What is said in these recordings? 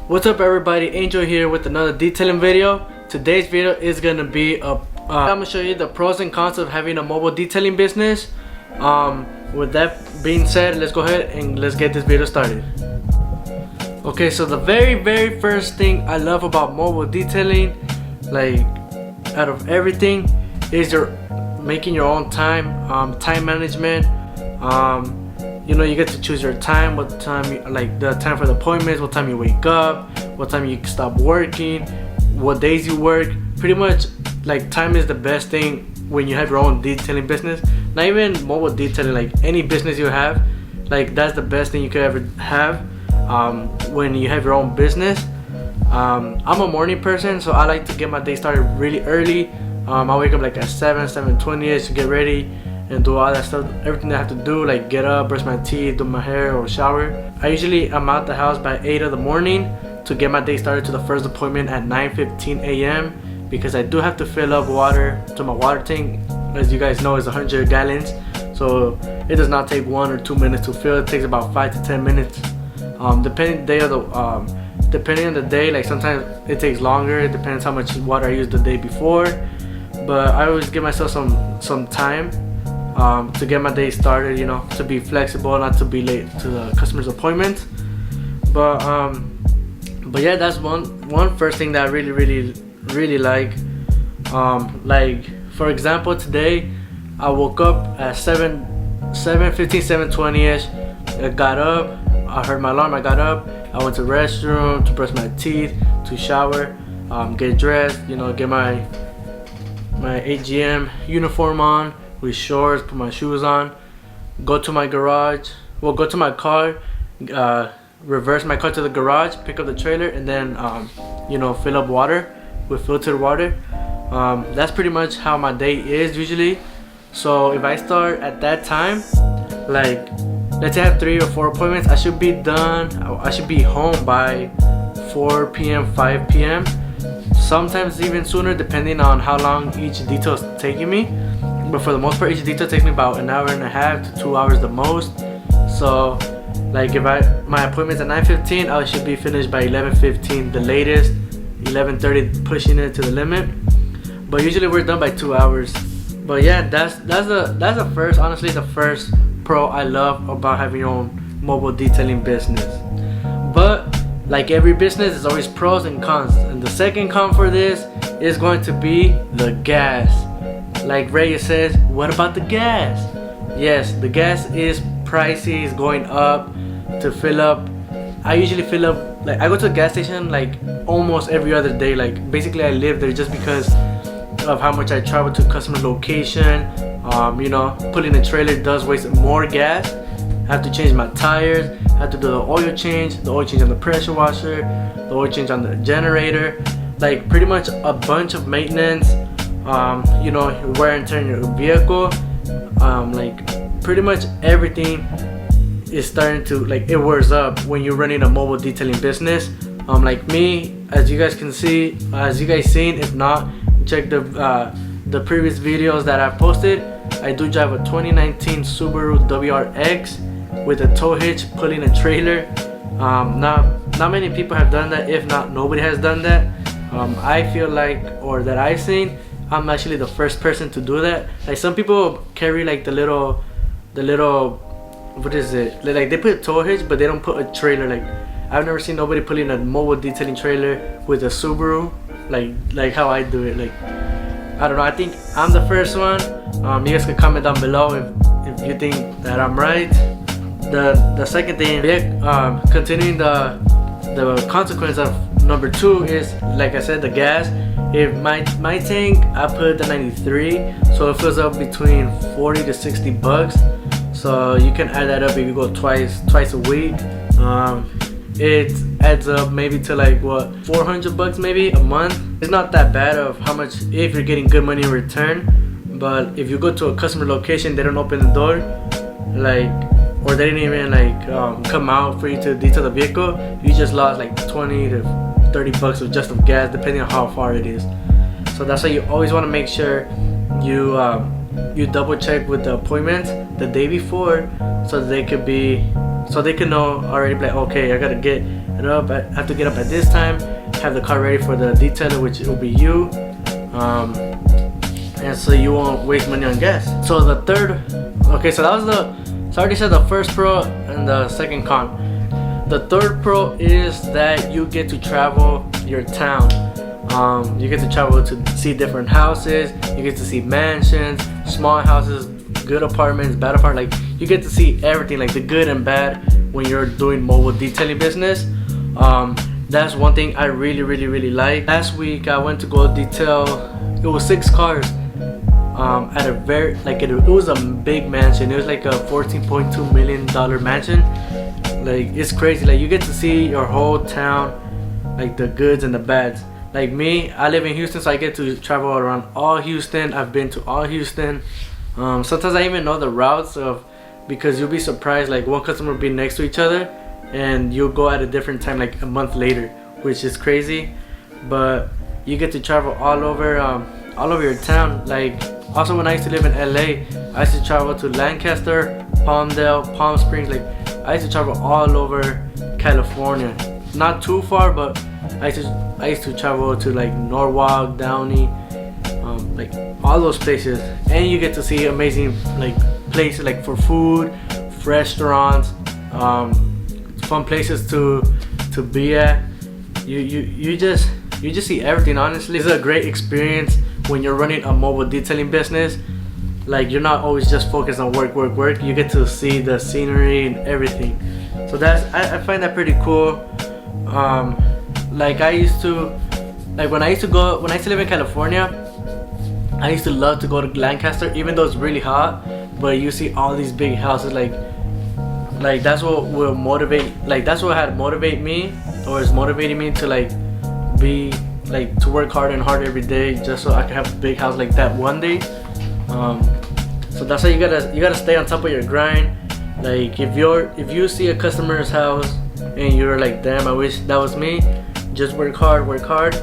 What's up everybody, Angel here with another detailing video. Today's video is gonna be I'm gonna show you the pros and cons of having a mobile detailing business. With that being said, let's go ahead and let's get this video started. Okay, so the very first thing I love about mobile detailing, like out of everything, is you're making your own time, time management. You know, you get to choose your time, what time you, like the time for the appointments, what time you wake up, what time you stop working, what days you work. Pretty much like time is the best thing when you have your own detailing business. Not even mobile detailing, like any business you have, like that's the best thing you could ever have when you have your own business. I'm a morning person, so I like to get my day started really early. I wake up like at 7:20 to get ready and do all that stuff, everything I have to do, like get up, brush my teeth, do my hair or shower. I'm out the house by 8 in the morning to get my day started to the first appointment at 9:15 a.m. because I do have to fill up water to my water tank. As you guys know, it's 100 gallons, so it does not take 1 or 2 minutes to fill. It takes about 5 to 10 minutes, depending on the day. Like sometimes it takes longer. It depends how much water I used the day before, but I always give myself some time to get my day started, you know, to be flexible, not to be late to the customer's appointment. But yeah, that's one first thing that I really like. Like for example, today I woke up at 7:15, 7:20ish. I got up, I heard my alarm, I got up, I went to the restroom to brush my teeth, to shower, get dressed, you know, get my AGM uniform on with shorts, put my shoes on, go to my garage, go to my car, reverse my car to the garage, pick up the trailer, and then you know, fill up water with filtered water. That's pretty much how my day is usually. So if I start at that time, like let's say I have 3 or 4 appointments, I should be done, I should be home by 4 p.m. 5 p.m. sometimes even sooner, depending on how long each detail is taking me. But for the most part, each detail takes me about an hour and a half to 2 hours the most. So like if my appointment's at 9:15, I should be finished by 11:15 the latest, 11:30 pushing it to the limit. But usually we're done by 2 hours. But yeah, that's the first, honestly, the first pro I love about having your own mobile detailing business. But like every business, there's always pros and cons, and the second con for this is going to be the gas. Like Reyes says, what about the gas? Yes, the gas is pricey, it's going up. To fill up, I usually fill up, like I go to the gas station like almost every other day. Like basically I live there just because of how much I travel to customer location. You know, pulling a trailer does waste more gas. I have to change my tires, I have to do the oil change on the pressure washer, the oil change on the generator, like pretty much a bunch of maintenance. You know, wear and tear in your vehicle, like pretty much everything is starting to, like, it wears up when you're running a mobile detailing business. Like me, as you guys can see, as you guys seen, if not, check the previous videos that I posted. I do drive a 2019 Subaru WRX with a tow hitch pulling a trailer. Not many people have done that, if not nobody has done that. I feel like, or that I've seen, I'm actually the first person to do that. Like some people carry like the little what is it, like they put a tow hitch but they don't put a trailer. Like I've never seen nobody putting a mobile detailing trailer with a Subaru like how I do it. Like I don't know, I think I'm the first one. You guys can comment down below if you think that I'm right. The second thing, continuing the consequence of number 2 is, like I said, the gas. If my tank, I put the 93, so it fills up between 40 to 60 bucks. So you can add that up if you go twice a week. It adds up maybe to like what, 400 bucks maybe a month. It's not that bad of how much, if you're getting good money in return. But if you go to a customer location, they don't open the door, like, or they didn't even like come out for you to detail the vehicle, you just lost like 20 to 30 bucks of just of gas, depending on how far it is. So that's why you always want to make sure you double check with the appointments the day before, so they could be so they can know already, like, okay, I gotta get it up. I have to get up at this time. Have the car ready for the detailer, which will be you. And so you won't waste money on gas. So the third, okay, so that was so I already said the first pro and the second con. The third pro is that you get to travel your town. You get to travel to see different houses. You get to see mansions, small houses, good apartments, bad apartments. Like, you get to see everything, like the good and bad, when you're doing mobile detailing business. That's one thing I really like. Last week I went to go detail, it was 6 cars at a very, like, it was a big mansion. It was like a $14.2 million mansion. Like, it's crazy. Like, you get to see your whole town, like the goods and the bads. Like me, I live in Houston, so I get to travel around all Houston. I've been to all Houston. Sometimes I even know the routes because you'll be surprised, like one customer will be next to each other and you'll go at a different time, like a month later, which is crazy. But you get to travel all over your town. Like, also when I used to live in LA, I used to travel to Lancaster, Palmdale, Palm Springs. Like, I used to travel all over California. Not too far, but I used to travel to like Norwalk, Downey, like all those places. And you get to see amazing like places, like for food, restaurants, fun places to be at. You just see everything. Honestly, it's a great experience when you're running a mobile detailing business. Like, you're not always just focused on work. You get to see the scenery and everything. So I find that pretty cool. Like, when I used to live in California, I used to love to go to Lancaster, even though it's really hot. But you see all these big houses, like that's what will motivate. Like, that's what had motivate me, or is motivating me to to work hard and hard every day, just so I can have a big house like that one day. So that's why you gotta stay on top of your grind. Like, if you see a customer's house and you're like, damn, I wish that was me, just work hard,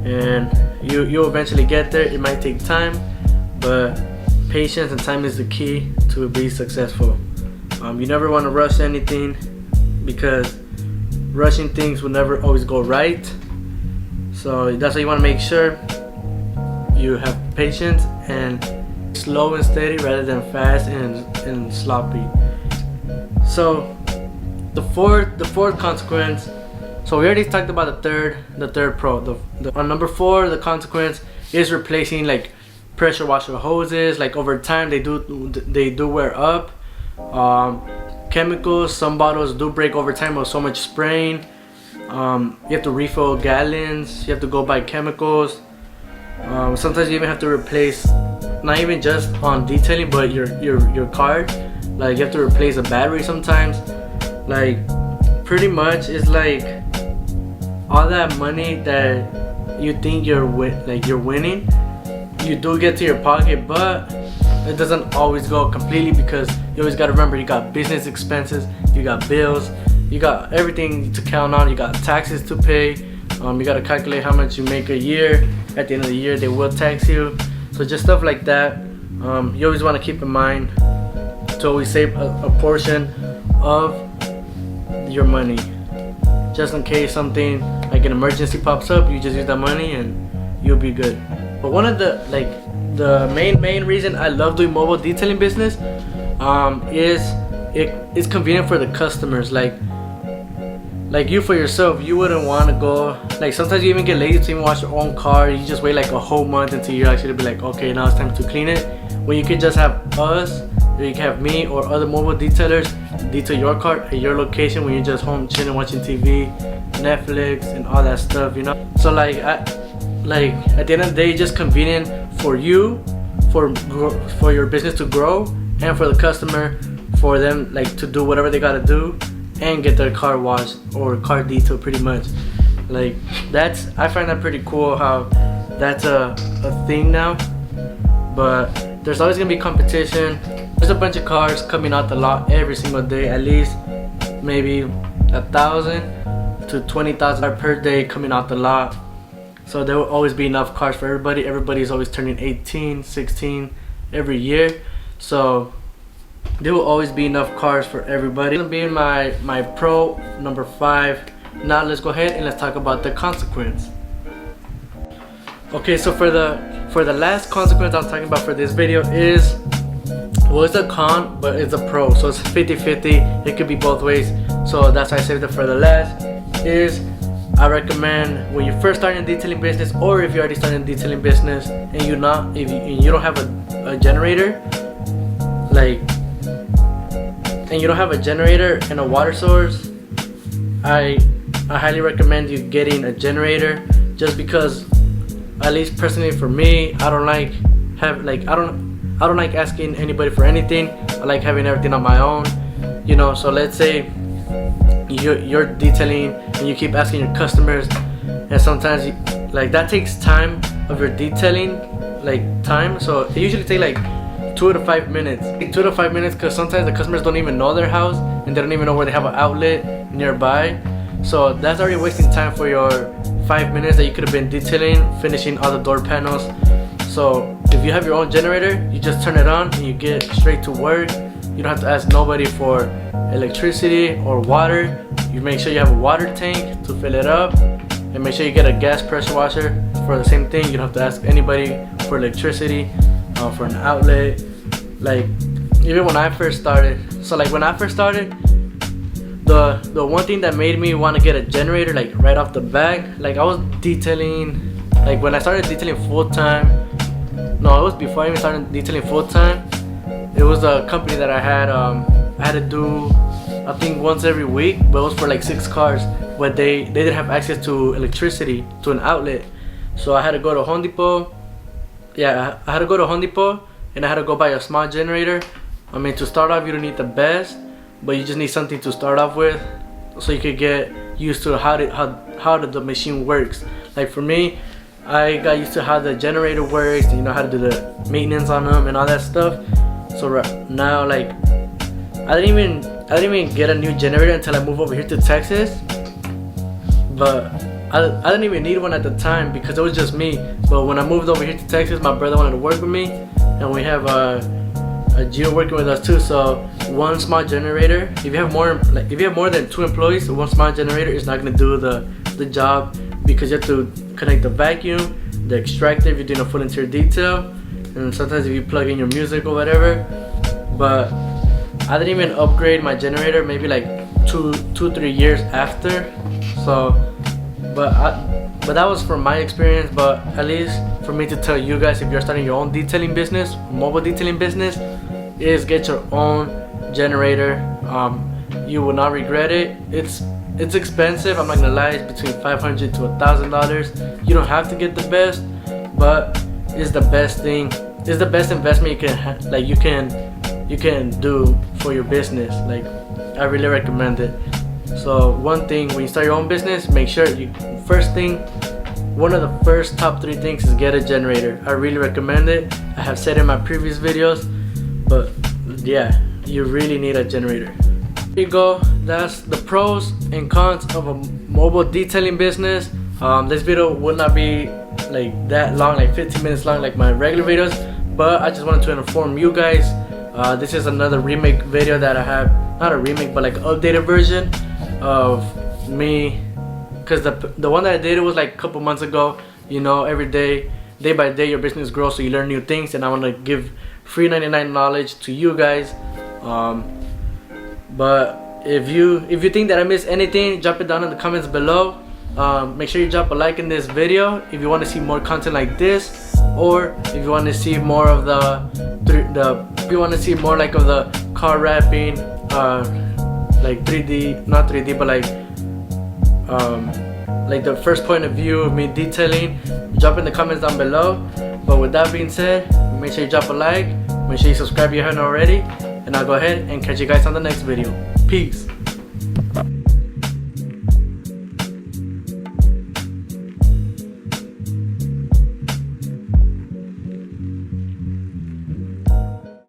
and you'll eventually get there. It might take time, but patience and time is the key to be successful. You never want to rush anything, because rushing things will never always go right. So that's why you want to make sure you have patience and slow and steady rather than fast and sloppy. So the fourth consequence. So we already talked about the third pro. On number 4, the consequence is replacing like pressure washer hoses. Like, over time they do wear up. Chemicals, some bottles do break over time with so much spraying. You have to refill gallons. You have to go buy chemicals. Sometimes you even have to replace, not even just on detailing, but your car. Like, you have to replace a battery sometimes. Like, pretty much it's like all that money that you think you're winning, you do get to your pocket, but it doesn't always go completely, because you always got to remember, you got business expenses, you got bills, you got everything to count on, you got taxes to pay. You got to calculate how much you make a year. At the end of the year, they will tax you. So just stuff like that. You always want to keep in mind to always save a portion of your money, just in case something like an emergency pops up. You just use that money and you'll be good. But one of the main reason I love doing mobile detailing business is it's convenient for the customers. Like you, for yourself, you wouldn't want to go, like, sometimes you even get lazy to even wash your own car. You just wait like a whole month until you actually be like, okay, now it's time to clean it. When you could just have us, or you can have me or other mobile detailers detail your car at your location when you're just home chilling, watching TV, Netflix, and all that stuff, you know. So like at the end of the day, it's just convenient for you, for your business to grow, and for the customer, for them like to do whatever they gotta do and get their car washed or car detailed, pretty much. Like, I find that pretty cool how that's a thing now. But there's always gonna be competition. There's a bunch of cars coming out the lot every single day, at least maybe 1,000 to 20,000 per day coming out the lot. So there will always be enough cars for everybody. Everybody's always turning 18, 16 every year. So there will always be enough cars for everybody. This will be my pro number 5. Now let's go ahead and let's talk about the consequence. Okay, so for the last consequence I was talking about for this video is, well, it's a con, but it's a pro, so it's 50-50. It could be both ways, so that's why I saved it for the last. Is I recommend when you first start in detailing business, or if you already started in detailing business and if you don't have a generator, and you don't have a generator and a water source, I highly recommend you getting a generator, just because, at least personally for me, I don't like asking anybody for anything. I like having everything on my own, you know. So let's say you're detailing and you keep asking your customers, and sometimes that takes time of your detailing time. So it usually takes like 2 to 5 minutes. 2 to 5 minutes, because sometimes the customers don't even know their house and they don't even know where they have an outlet nearby. So that's already wasting time for your 5 minutes that you could have been detailing, finishing all the door panels. So if you have your own generator, you just turn it on and you get straight to work. You don't have to ask nobody for electricity or water. You make sure you have a water tank to fill it up, and make sure you get a gas pressure washer for the same thing. You don't have to ask anybody for electricity, for an outlet. Even when I first started, the one thing that made me want to get a generator right off the bat, I was detailing, when I started detailing full time. No, it was before I even started detailing full time. It was a company that I had to do, I think, once every week, but it was for 6 cars, but they didn't have access to electricity, to an outlet. So I had to go to Home Depot. Yeah, I had to go to Home Depot, and I had to go buy a small generator. I mean, to start off, you don't need the best, but you just need something to start off with, so you could get used to how the machine works. For me, I got used to how the generator works, and how to do the maintenance on them and all that stuff. So right now, I didn't even get a new generator until I moved over here to Texas. But I didn't even need one at the time because it was just me. But when I moved over here to Texas, my brother wanted to work with me, and we have a Gio working with us too. So one small generator, if you have more than 2 employees, one small generator is not gonna do the job, because you have to connect the vacuum, the extractor if you're doing a full interior detail, and sometimes if you plug in your music or whatever. But I didn't even upgrade my generator maybe 2-3 years after. So but that was from my experience. But at least for me to tell you guys, if you're starting your own detailing business, mobile detailing business, is get your own generator. You will not regret it. It's expensive, I'm not gonna lie. It's between $500 to $1,000. You don't have to get the best, but it's the best thing. It's the best investment you can do for your business. I really recommend it. So one thing, when you start your own business, make sure one of the first top 3 things is get a generator. I really recommend it. I have said in my previous videos, but yeah, you really need a generator. There you go. That's the pros and cons of a mobile detailing business. This video will not be that long, 15 minutes long like my regular videos, but I just wanted to inform you guys. This is another remake video that I have, not a remake, but updated version of me, because the one that I did, it was a couple months ago. Every day by day your business grows, so you learn new things, and I want to give free 99 knowledge to you guys. But if you think that I missed anything, drop it down in the comments below. Make sure you drop a like in this video if you want to see more content like this, or if you want to see more of if you want to see more of the car wrapping, 3D, not 3D, but the first point of view of me detailing. Drop in the comments down below. But with that being said, make sure you drop a like, make sure you subscribe if you haven't already, and I'll go ahead and catch you guys on the next video. Peace.